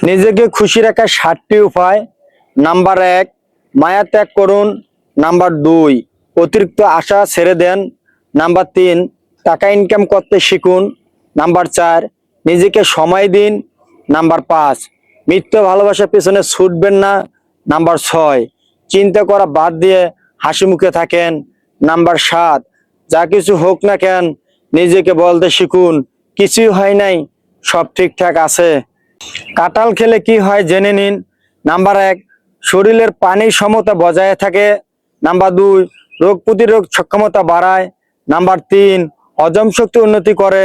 নিজেকে খুশি রাখার 7টি উপায়। নাম্বার 1, মায়া ত্যাগ করুন। নাম্বার 2, অতিরিক্ত আশা ছেড়ে দেন। নাম্বার 3, টাকা ইনকাম করতে শিখুন। নাম্বার 4, নিজেকে সময় দিন। নাম্বার 5, মিথ্যা ভালোবাসার পেছনে ছুটবেন না। নাম্বার 6, চিন্তা করা বাদ দিয়ে হাসি মুখে থাকেন। নাম্বার 7, যা কিছু হোক না কেন নিজেকে বলতে শিখুন, কিছুই হয় নাই, সব ঠিকঠাক আছে। কাঁঠাল খেলে কি হয় জেনে নিন। নাম্বার 1, শরীরের পানির সমতা বজায় থাকে। নাম্বার 2, রোগ প্রতিরোধ সক্ষমতা বাড়ায়। নাম্বার 3, হজম শক্তি উন্নতি করে।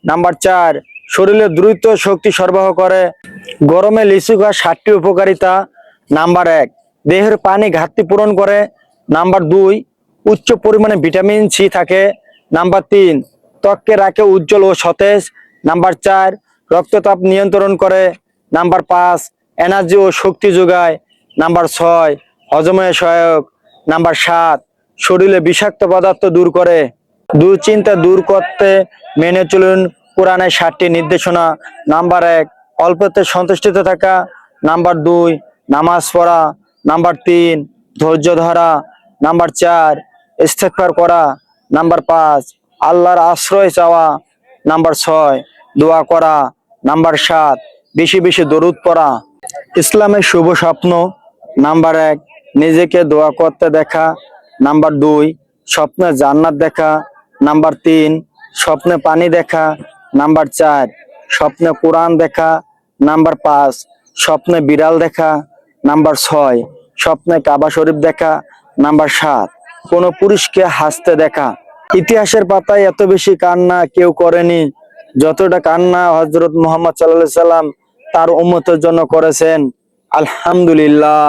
নাম্বার 4, শরীরে দ্রুত শক্তি সরবরাহ করে। গরমে লিচু খাওয়ার 7টি উপকারিতা। নাম্বার 1, দেহের পানি ঘাটতি পূরণ করে। নাম্বার 2, উচ্চ পরিমাণে ভিটামিন সি থাকে। নাম্বার 3, ত্বককে রাখে উজ্জ্বল ও সতেজ। নাম্বার 4, রক্তচাপ নিয়ন্ত্রণ করে। নাম্বার 5, এনার্জি ও শক্তি যোগায়। নাম্বার 6, হজমে সহায়ক। নাম্বার 7, শরীরে বিষাক্ত পদার্থ দূর করে। দুশ্চিন্তা দূর করতে মেনে চলুন কোরআনের 7টি নির্দেশনা। নাম্বার 1, অল্পতে সন্তুষ্টিত থাকা। নাম্বার 2, নামাজ পড়া। নাম্বার 3, ধৈর্য ধরা। নাম্বার 4, ইস্তেগফার করা। নাম্বার 5, আল্লাহর আশ্রয় চাওয়া। নাম্বার 6, দোয়া করা। নাম্বার 7, বেশি বেশি দরুদ পড়া। ইসলামের শুভ স্বপ্ন। নাম্বার 1, নিজেকে দোয়া করতে দেখা। নাম্বার 2, স্বপ্নে জান্নাত দেখা। নাম্বার 3, স্বপ্নে পানি দেখা। নাম্বার 4, স্বপ্নে কোরআন দেখা। নাম্বার 5, স্বপ্নে বিড়াল দেখা। নাম্বার 6, স্বপ্নে কাবা শরীফ দেখা। নাম্বার 7, কোনো পুরুষকে হাসতে দেখা। ইতিহাসের পাতায় এত বেশি কান্না কেউ করেনি যতটা কান্না হযরত মুহাম্মদ সাল্লাল্লাহু আলাইহি সাল্লাম তার উম্মতের জন্য করেছেন। আলহামদুলিল্লাহ।